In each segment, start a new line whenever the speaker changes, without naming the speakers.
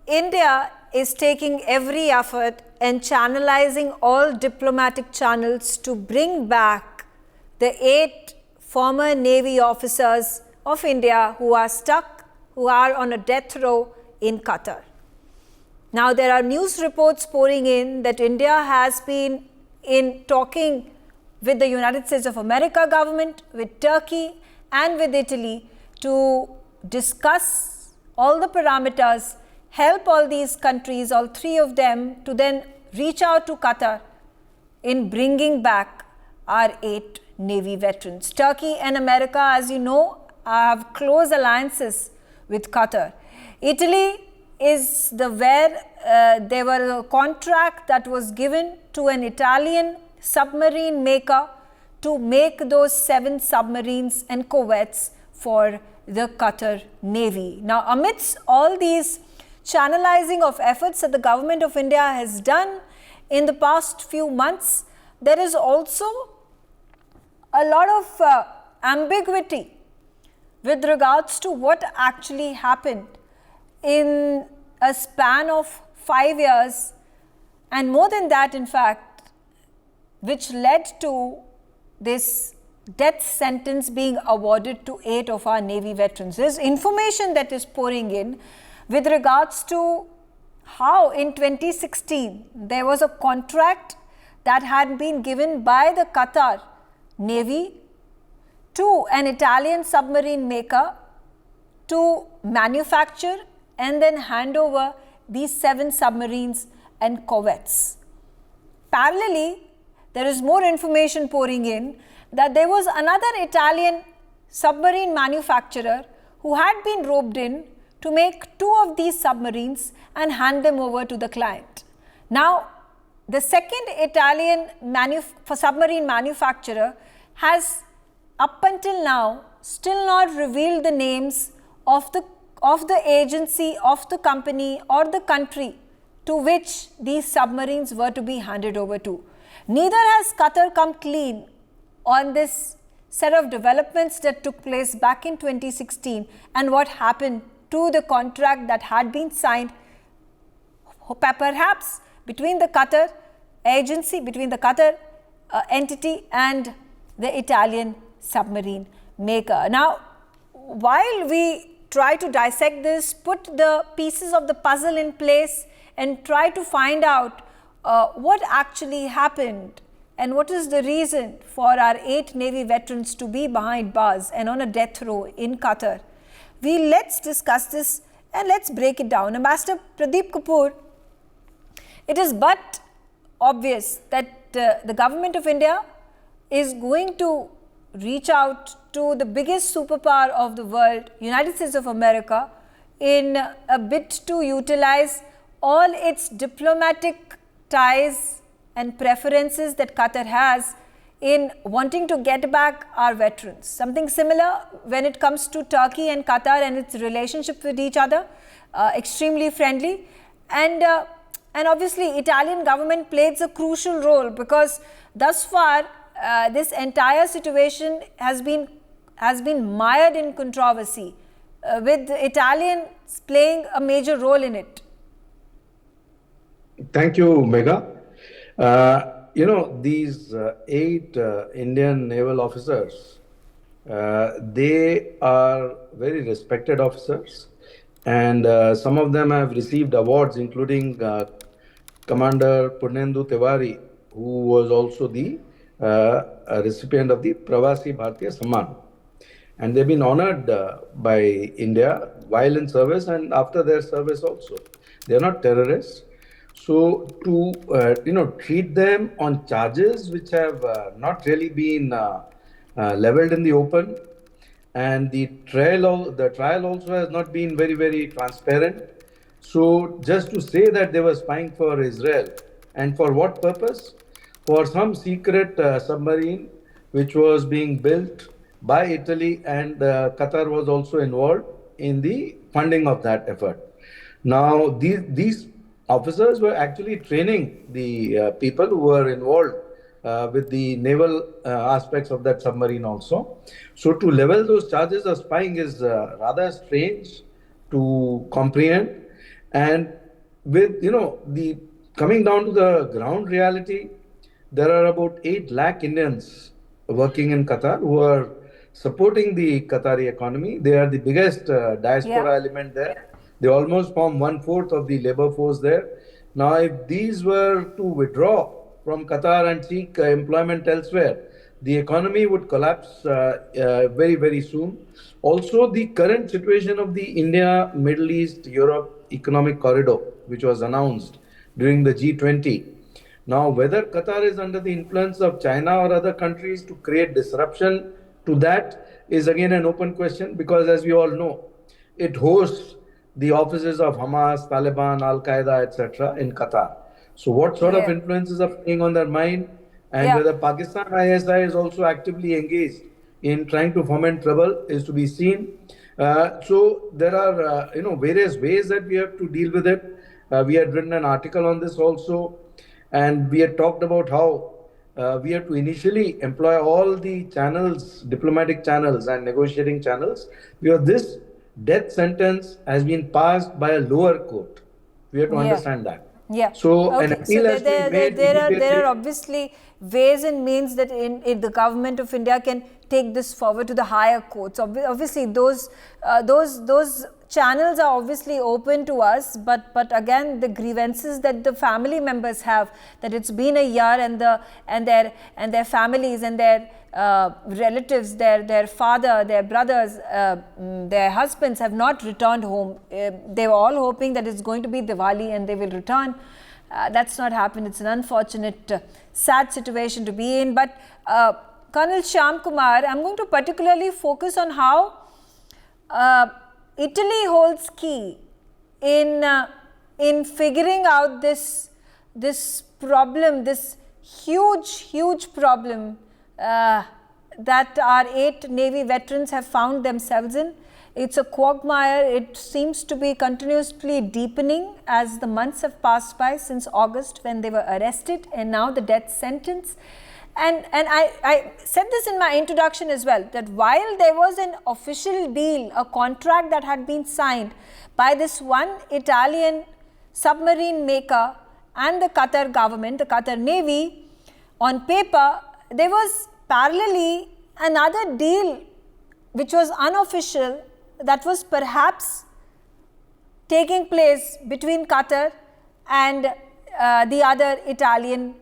India is taking every effort and channelizing all diplomatic channels to bring back the 8 former Navy officers of India who are stuck, who are on a death row in Qatar. Now, there are news reports pouring in that India has been in talking with the United States of America government, with Turkey and with Italy to discuss all the parameters, help all these countries, all 3 of them, to then reach out to Qatar in bringing back our 8 Navy veterans. Turkey and America, as you know, have close alliances with Qatar. Italy is there were a contract that was given to an Italian submarine maker to make those 7 submarines and corvettes for the Qatar Navy. Now, amidst all these channelizing of efforts that the government of India has done in the past few months, there is also a lot of ambiguity with regards to what actually happened in a span of 5 years, and more than that, in fact, which led to this death sentence being awarded to 8 of our Navy veterans. There's information that is pouring in with regards to how in 2016 there was a contract that had been given by the Qatar Navy to an Italian submarine maker to manufacture and then hand over these 7 submarines and corvettes. Parallelly, there is more information pouring in that there was another Italian submarine manufacturer who had been roped in to make 2 of these submarines and hand them over to the client. Now, the second Italian submarine manufacturer has up until now still not revealed the names of the agency, of the company or the country to which these submarines were to be handed over to. Neither has Qatar come clean on this set of developments that took place back in 2016 and what happened to the contract that had been signed, perhaps between the Qatar agency, between the Qatar entity and the Italian submarine maker. Now, while we try to dissect this, put the pieces of the puzzle in place and try to find out what actually happened and what is the reason for our 8 Navy veterans to be behind bars and on a death row in Qatar, let's discuss this and let's break it down. Ambassador Pradeep Kapoor, it is but obvious that the government of India is going to reach out to the biggest superpower of the world, United States of America, in a bid to utilize all its diplomatic ties and preferences that Qatar has in wanting to get back our veterans. Something similar when it comes to Turkey and Qatar and its relationship with each other, extremely friendly. And obviously, Italian government plays a crucial role because thus far, this entire situation has been mired in controversy, with the Italians playing a major role in it.
Thank you, Megha. These 8 Indian naval officers, they are very respected officers, and some of them have received awards, including Commander Purnendu Tiwari, who was also the recipient of the Pravasi Bharatiya Samman. And they've been honored by India while in service and after their service also. They are not terrorists. So to treat them on charges which have not really been leveled in the open, and the trial also has not been very, very transparent. So just to say that they were spying for Israel, and for what purpose? For some secret submarine which was being built by Italy, and Qatar was also involved in the funding of that effort. Now, these officers were actually training the people who were involved with the naval aspects of that submarine also. So to level those charges of spying is rather strange to comprehend. And with, the coming down to the ground reality, there are about 8 lakh Indians working in Qatar who are supporting the Qatari economy. They are the biggest
Yeah.
diaspora element there. They almost form 1/4 of the labor force there. Now, if these were to withdraw from Qatar and seek employment elsewhere, the economy would collapse very, very soon. Also, the current situation of the India, Middle East, Europe economic corridor, which was announced during the G20. Now, whether Qatar is under the influence of China or other countries to create disruption to that is again an open question, because, as we all know, it hosts the offices of Hamas, Taliban, Al Qaeda, etc. in Qatar. So, what sort of
Yeah.
influences are playing on their mind, and
Yeah.
whether Pakistan ISI is also actively engaged in trying to foment trouble is to be seen. So there are various ways that we have to deal with it. We had written an article on this also, and we had talked about how we have to initially employ all the channels, diplomatic channels and negotiating channels, because this death sentence has been passed by a lower court. We have to
Yeah.
understand that.
Yeah.
So an
Okay. So
appeal has to be made
there are
immediately.
obviously ways and means that in the government of India can take this forward to the higher courts. Obviously, those channels are obviously open to us. But again, the grievances that the family members have, that it's been a year and their families and their relatives, their father, their brothers, their husbands have not returned home. They were all hoping that it's going to be Diwali and they will return. That's not happened. It's an unfortunate, sad situation to be in. But Colonel Shyam Kumar, I'm going to particularly focus on how Italy holds key in figuring out this problem, this huge problem that our 8 Navy veterans have found themselves in. It's a quagmire. It seems to be continuously deepening as the months have passed by since August, when they were arrested, and now the death sentence. And I said this in my introduction as well, that while there was an official deal, a contract that had been signed by this one Italian submarine maker and the Qatar government, the Qatar Navy, on paper, there was parallelly another deal which was unofficial, that was perhaps taking place between Qatar and the other Italian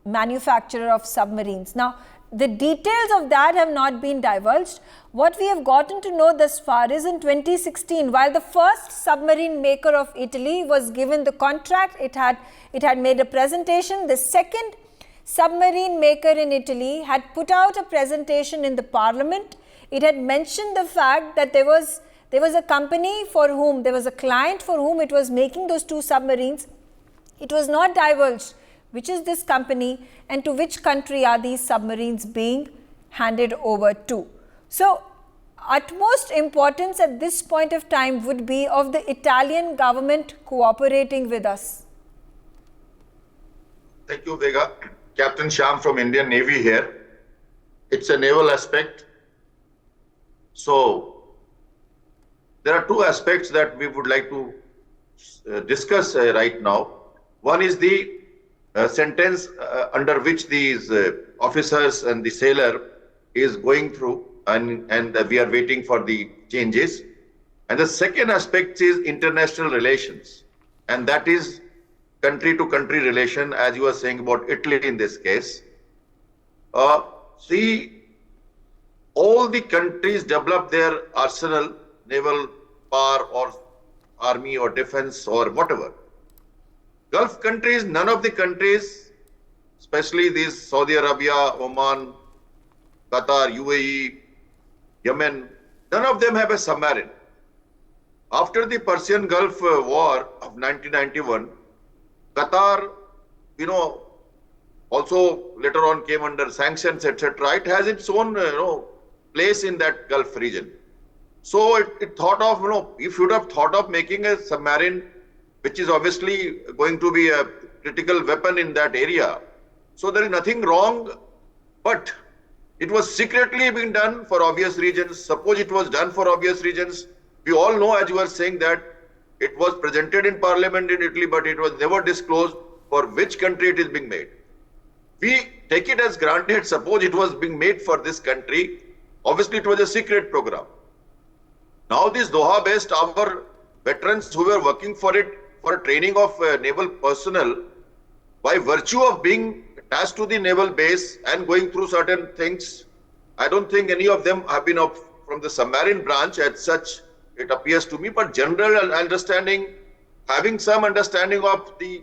manufacturer of submarines. Now, the details of that have not been divulged. What we have gotten to know thus far is in 2016, while the first submarine maker of Italy was given the contract, it had made a presentation. The second submarine maker in Italy had put out a presentation in the parliament. It had mentioned the fact that there was a company for whom, there was a client for whom it was making those 2 submarines. It was not divulged which is this company and to which country are these submarines being handed over to. So, utmost importance at this point of time would be of the Italian government cooperating with us.
Thank you, Vega. Captain Shyam from Indian Navy here. It's a naval aspect. So, there are 2 aspects that we would like to discuss right now. One is the sentence under which these officers and the sailor is going through, and we are waiting for the changes. And the second aspect is international relations, and that is country to country relation, as you were saying about Italy in this case. See, all the countries develop their arsenal, naval power or army or defense or whatever. Gulf countries, none of the countries, especially these Saudi Arabia, Oman, Qatar, UAE, Yemen, none of them have a submarine. After the Persian Gulf War of 1991, Qatar, also later on came under sanctions, etc. It has its own, place in that Gulf region. So it thought of, if you would have thought of making a submarine, which is obviously going to be a critical weapon in that area. So there is nothing wrong, but it was secretly being done for obvious reasons. Suppose it was done for obvious reasons. We all know, as you are saying, that It was presented in Parliament in Italy, but it was never disclosed for which country it is being made. We take it as granted. Suppose it was being made for this country. Obviously, it was a secret program. Now, this Doha-based, our veterans who were working for it for training of naval personnel, by virtue of being attached to the naval base and going through certain things, I don't think any of them have been from the submarine branch as such, it appears to me, but general understanding, having some understanding of the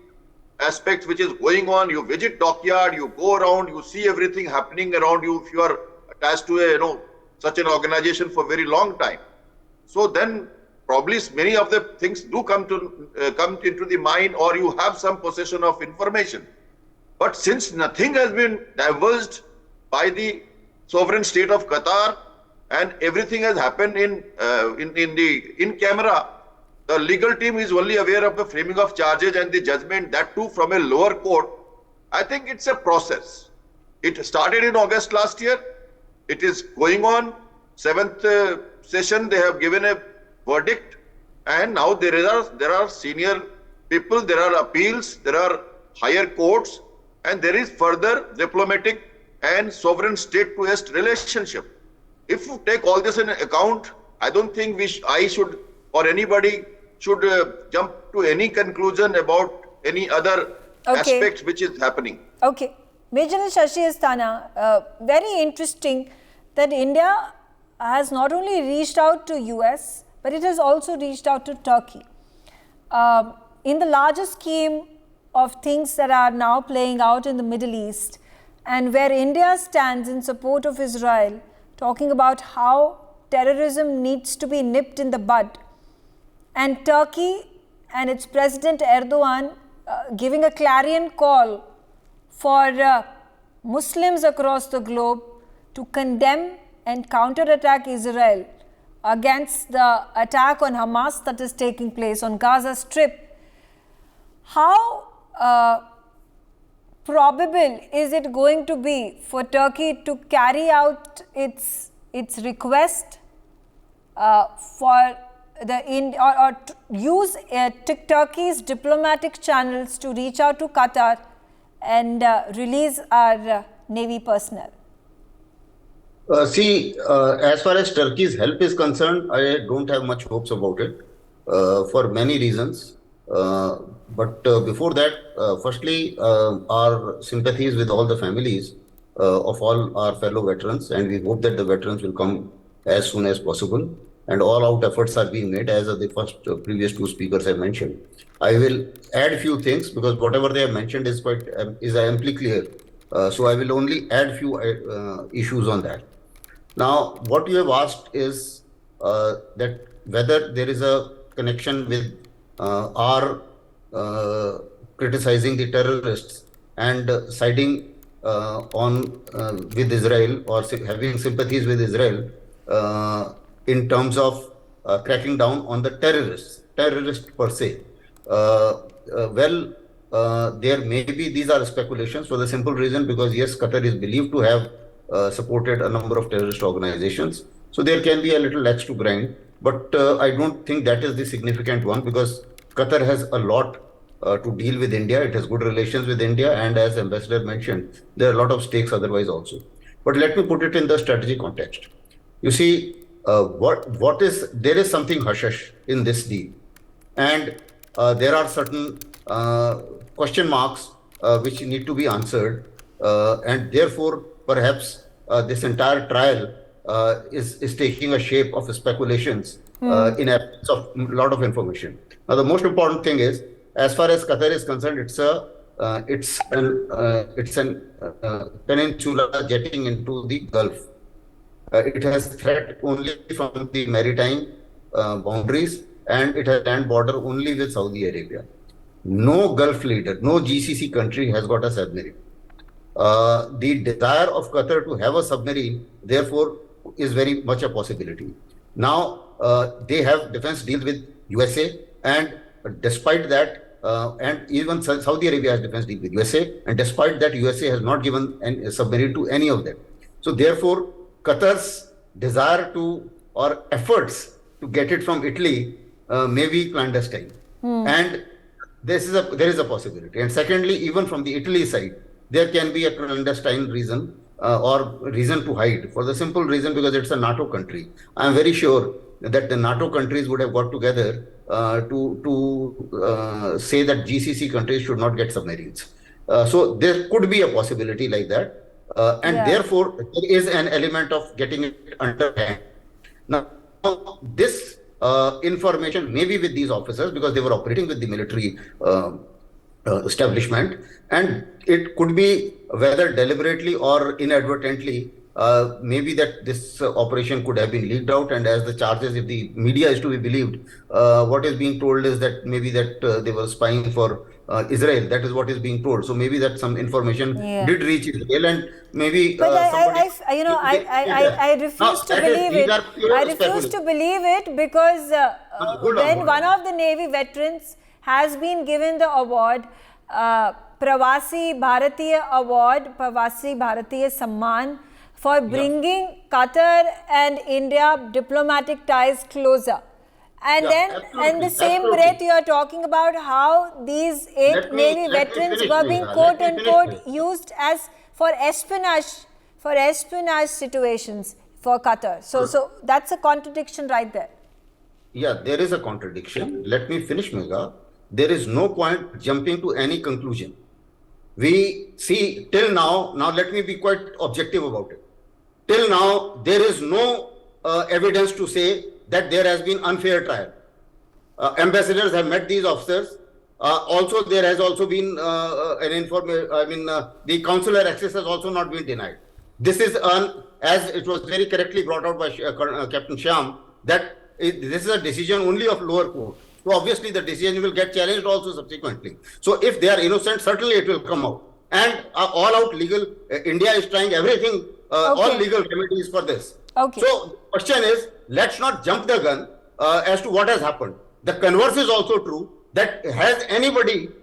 aspects which is going on. You visit dockyard, you go around, you see everything happening around you if you are attached to a, such an organization for a very long time. So then probably many of the things do come into the mind, or you have some possession of information. But since nothing has been divulged by the sovereign state of Qatar, and everything has happened in camera, the legal team is only aware of the framing of charges and the judgment, that too from a lower court. I think it's a process. It started in August last year. It is going on. 7th session, they have given a verdict, and now there are senior people, there are appeals, there are higher courts, and there is further diplomatic and sovereign state-to-state relationship. If you take all this into account, I don't think I should, or anybody should jump to any conclusion about any other aspects which is happening.
Okay. Major Shashi Asthana, very interesting that India has not only reached out to US, but it has also reached out to Turkey. In the larger scheme of things that are now playing out in the Middle East, and where India stands in support of Israel, talking about how terrorism needs to be nipped in the bud, and Turkey and its President Erdogan giving a clarion call for Muslims across the globe to condemn and counterattack Israel against the attack on Hamas that is taking place on Gaza Strip. How probable is it going to be for Turkey to carry out its request for or to use Turkey's diplomatic channels to reach out to Qatar and release our Navy personnel?
As far as Turkey's help is concerned, I don't have much hopes about it for many reasons. But before that, firstly, our sympathies with all the families of all our fellow veterans, and we hope that the veterans will come as soon as possible. And all out efforts are being made, as the previous two speakers have mentioned. I will add a few things because whatever they have mentioned is amply clear. So I will only add few issues on that. Now, what you have asked is that whether there is a connection with our criticizing the terrorists and siding with Israel, or having sympathies with Israel in terms of cracking down on the terrorists per se. There may be, these are speculations for the simple reason because yes, Qatar is believed to have supported a number of terrorist organizations. So there can be a little axe to grind, but I don't think that is the significant one because Qatar has a lot to deal with India. It has good relations with India, and as Ambassador mentioned, there are a lot of stakes otherwise also. But let me put it in the strategy context. You see, there is something hush-hush in this deal, and there are certain question marks which need to be answered, and therefore perhaps this entire trial is taking a shape of speculations in absence of a lot of information. Now, the most important thing is, as far as Qatar is concerned, it's an peninsula jetting into the Gulf. It has threat only from the maritime boundaries, and it has land border only with Saudi Arabia. No Gulf leader, no GCC country has got a submarine. The desire of Qatar to have a submarine, therefore, is very much a possibility. Now, they have defense deals with USA, and despite that, and even Saudi Arabia has defense deal with USA, and despite that, USA has not given a submarine to any of them. So, therefore, Qatar's desire to, or efforts to get it from Italy may be clandestine. And there is a possibility. And secondly, even from the Italy side, there can be a clandestine reason or reason to hide, for the simple reason because it's a NATO country. I'm very sure that the NATO countries would have got together to say that GCC countries should not get submarines. So there could be a possibility like that. And therefore, there is an element of getting it under hand. Now, this information may be with these officers because they were operating with the military establishment, and it could be whether deliberately or inadvertently, maybe that this operation could have been leaked out. And as the charges, if the media is to be believed, what is being told is that maybe that they were spying for Israel. That is what is being told. So maybe that some information did reach Israel, and maybe.
But I refuse to believe it. I refuse to believe it because when one of the Navy veterans has been given the award, Pravasi Bharatiya Award, Pravasi Bharatiya Samman, for bringing Qatar and India diplomatic ties closer. And then in the same breath you are talking about how these 8 Navy veterans were being quote unquote used as for espionage situations for Qatar. So that's a contradiction right there.
Yeah, there is a contradiction. Let me finish, Megha. There is no point jumping to any conclusion. We see till now let me be quite objective about it. Till now, there is no evidence to say that there has been unfair trial. Ambassadors have met these officers. Also, there has also been the consular access has also not been denied. This is as it was very correctly brought out by Captain Shyam, that this is a decision only of lower court. So obviously the decision will get challenged also subsequently. So if they are innocent, certainly it will come out. And all out legal, India is trying everything, all legal remedies for this.
Okay.
So the question is, let's not jump the gun as to what has happened. The converse is also true, that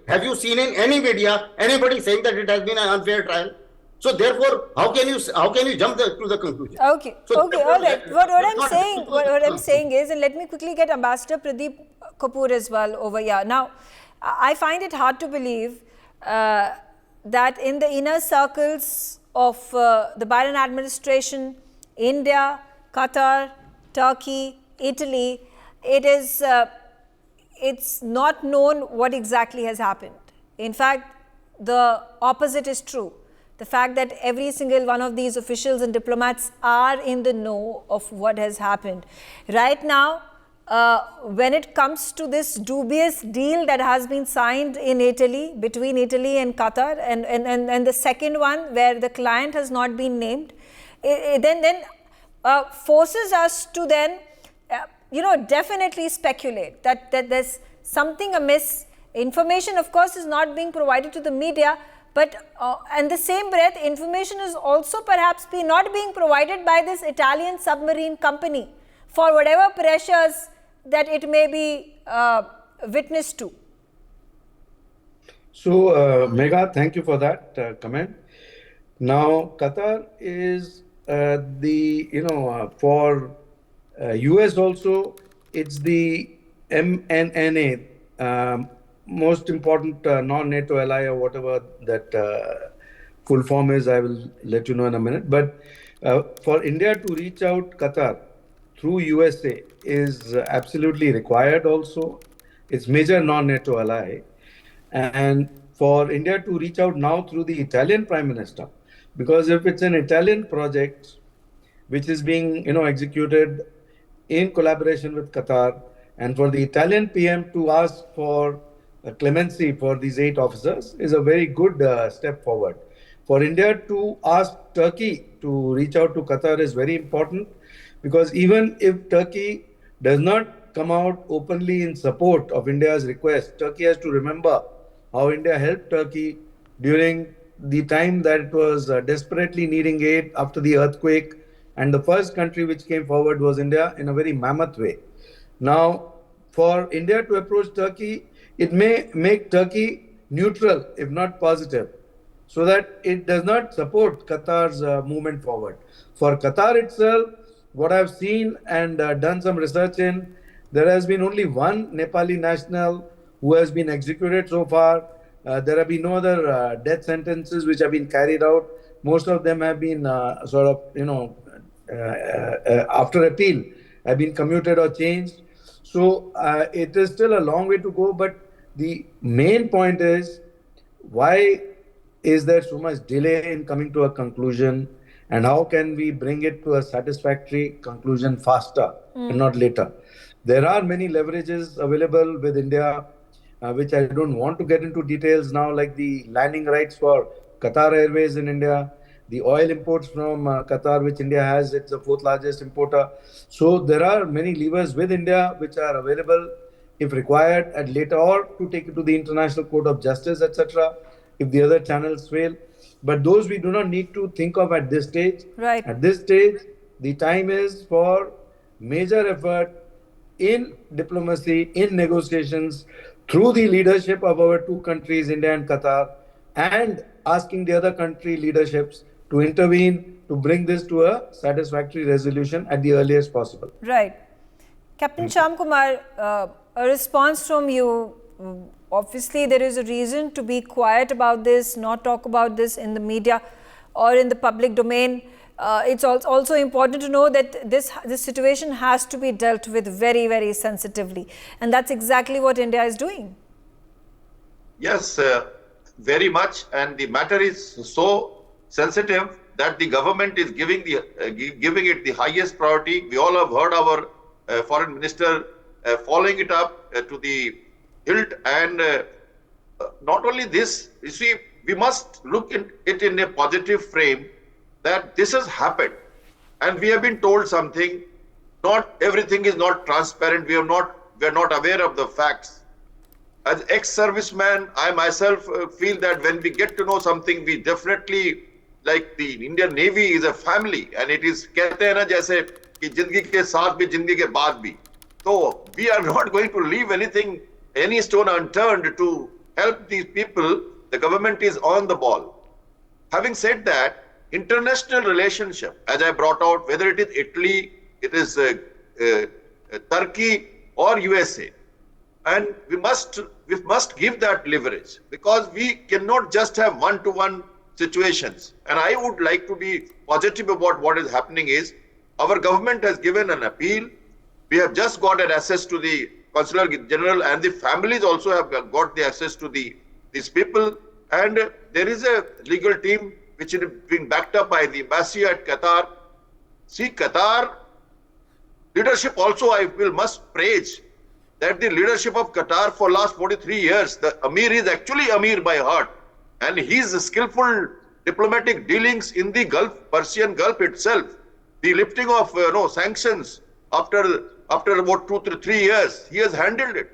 have you seen in any media, anybody saying that it has been an unfair trial? So therefore, how can you jump to the conclusion?
Okay,
so
all right. What I'm saying is, and let me quickly get Ambassador Pradeep Kapoor as well over here. Now, I find it hard to believe that in the inner circles of the Biden administration, India, Qatar, Turkey, Italy, it's not known what exactly has happened. In fact, the opposite is true. The fact that every single one of these officials and diplomats are in the know of what has happened. Right now, when it comes to this dubious deal that has been signed in Italy, between Italy and Qatar, and the second one where the client has not been named, then forces us to then, definitely speculate that there's something amiss. Information, of course, is not being provided to the media, but in the same breath, information is also perhaps not being provided by this Italian submarine company for whatever pressures that it may be witness to.
So, Megha, thank you for that comment. Now, Qatar is for US also, it's the MNNA, most important non-NATO ally or whatever that full form is. I will let you know in a minute. But for India to reach out Qatar through USA is absolutely required also. It's major non-NATO ally. And for India to reach out now through the Italian Prime Minister, because if it's an Italian project which is being executed in collaboration with Qatar, and for the Italian PM to ask for clemency for these 8 officers is a very good step forward. For India to ask Turkey to reach out to Qatar is very important, because even if Turkey does not come out openly in support of India's request, Turkey has to remember how India helped Turkey during the time that it was desperately needing aid after the earthquake, and the first country which came forward was India in a very mammoth way. Now, for India to approach Turkey, it may make Turkey neutral, if not positive, so that it does not support Qatar's movement forward. For Qatar itself, what I've seen and done some research in, There has been only one Nepali national who has been executed so far. There have been no other death sentences which have been carried out. Most of them have been after appeal, have been commuted or changed. So it is still a long way to go. But the main point is, why is there so much delay in coming to a conclusion, and how can we bring it to a satisfactory conclusion faster and not later? There are many leverages available with India, which I don't want to get into details now, like the landing rights for Qatar Airways in India, the oil imports from Qatar, which India has, it's the fourth largest importer. So there are many levers with India which are available if required at later, or to take it to the International Court of Justice, etc., if the other channels fail. But those we do not need to think of at this stage.
Right.
At this stage, the time is for major effort in diplomacy, in negotiations, through the leadership of our two countries, India and Qatar, and asking the other country leaderships to intervene to bring this to a satisfactory resolution at the earliest possible.
Right. Captain Shyam Kumar, a response from you. Obviously, there is a reason to be quiet about this, not talk about this in the media or in the public domain. It's also important to know that this situation has to be dealt with very, very sensitively. And that's exactly what India is doing.
Yes, very much. And the matter is so sensitive that the government is giving it the highest priority. We all have heard our foreign minister following it up to the hilt. And not only this, you see, we must look at it in a positive frame, that this has happened and we have been told something. Not everything is not transparent. We are not aware of the facts. As ex-serviceman, I myself feel that when we get to know something, we definitely, like the Indian Navy is a family, and it is कहते हैं ना जैसे कि जिंदगी के साथ भी जिंदगी के बाद भी. So we are not going to leave any stone unturned to help these people. The government is on the ball. Having said that, international relationship, as I brought out, whether it is Italy, it is Turkey or USA, and we must give that leverage, because we cannot just have one-to-one situations. And I would like to be positive about what is happening is, our government has given an appeal. We have just got an access to the Consular General, and the families also have got the access to these people. And there is a legal team which is being backed up by the embassy at Qatar. See, Qatar leadership also must praise that the leadership of Qatar for last 43 years, the Amir is actually Amir by heart, and his skillful diplomatic dealings in the Persian Gulf itself, the lifting of sanctions after about 2 to 3 years, he has handled it.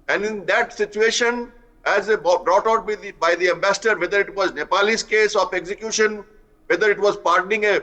And in that situation, as brought out by the ambassador, whether it was Nepalese case of execution, whether it was pardoning a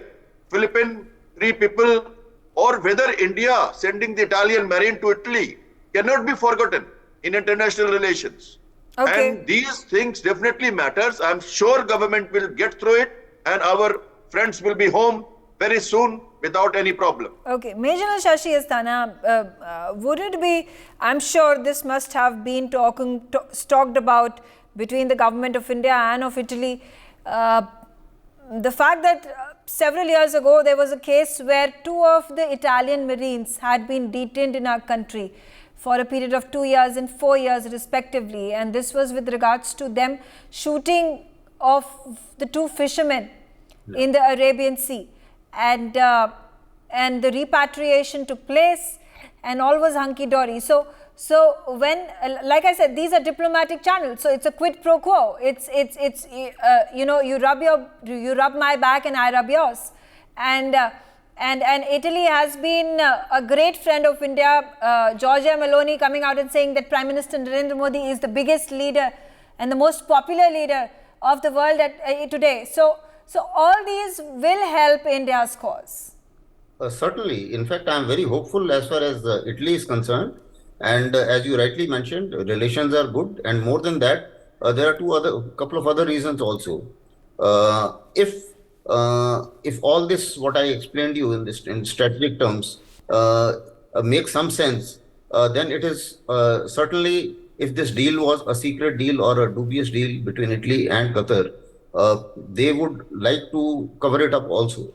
Philippine 3 people, or whether India sending the Italian Marine to Italy, cannot be forgotten in international relations.
Okay.
And these things definitely matters. I'm sure government will get through it, and our friends will be home very soon without any problem.
Okay, Major Shashi Asthana, would it be, I'm sure this must have been talked about between the government of India and of Italy. The fact that several years ago there was a case where 2 of the Italian Marines had been detained in our country for a period of 2 years and 4 years respectively, and this was with regards to them shooting of the 2 fishermen in the Arabian Sea. And the repatriation took place, and all was hunky-dory. So when, like I said, these are diplomatic channels. So it's a quid pro quo. It's you rub my back and I rub yours. And Italy has been a great friend of India. Giorgia Meloni coming out and saying that Prime Minister Narendra Modi is the biggest leader and the most popular leader of the world today. So all these will help India's cause.
Certainly. In fact, I am very hopeful as far as Italy is concerned. And as you rightly mentioned, relations are good. And more than that, there are couple of other reasons also. If all this, what I explained to you in strategic terms, makes some sense, then it is certainly, if this deal was a secret deal or a dubious deal between Italy and Qatar, they would like to cover it up also.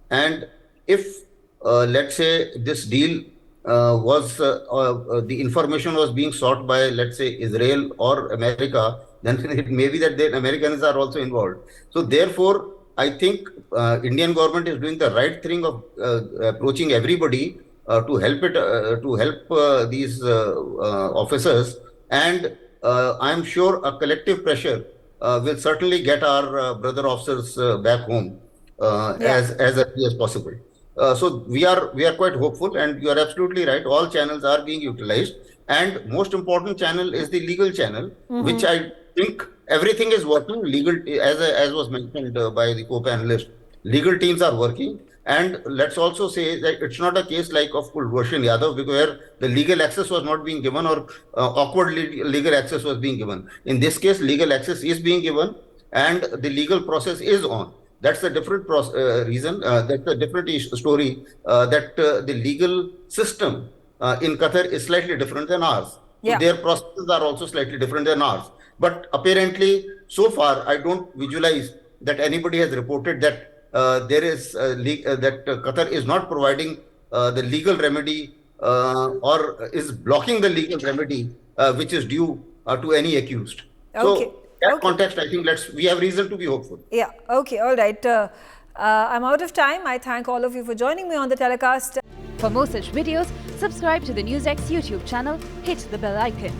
And if, let's say, this deal the information was being sought by, let's say, Israel or America, then it may be that the Americans are also involved. So therefore, I think Indian government is doing the right thing of approaching everybody to help these officers, and I'm sure a collective pressure will certainly get our brother officers back home as early as possible. So we are quite hopeful, and you are absolutely right. All channels are being utilized, and most important channel is the legal channel, which I think everything is working. Legal, as was mentioned by the co-panelist, legal teams are working. And let's also say that it's not a case like of Kulbhushan Yadav, where the legal access was not being given, or awkward legal access was being given. In this case, legal access is being given, and the legal process is on. That's a different reason. That's a different story. That the legal system in Qatar is slightly different than ours. So their processes are also slightly different than ours. But apparently, so far, I don't visualize that anybody has reported that there is that Qatar is not providing the legal remedy or is blocking the legal remedy which is due to any accused. So, in that context, I think we have reason to be hopeful.
Yeah. Okay. All right. I'm out of time. I thank all of you for joining me on the telecast.
For more such videos, subscribe to the NewsX YouTube channel, hit the bell icon.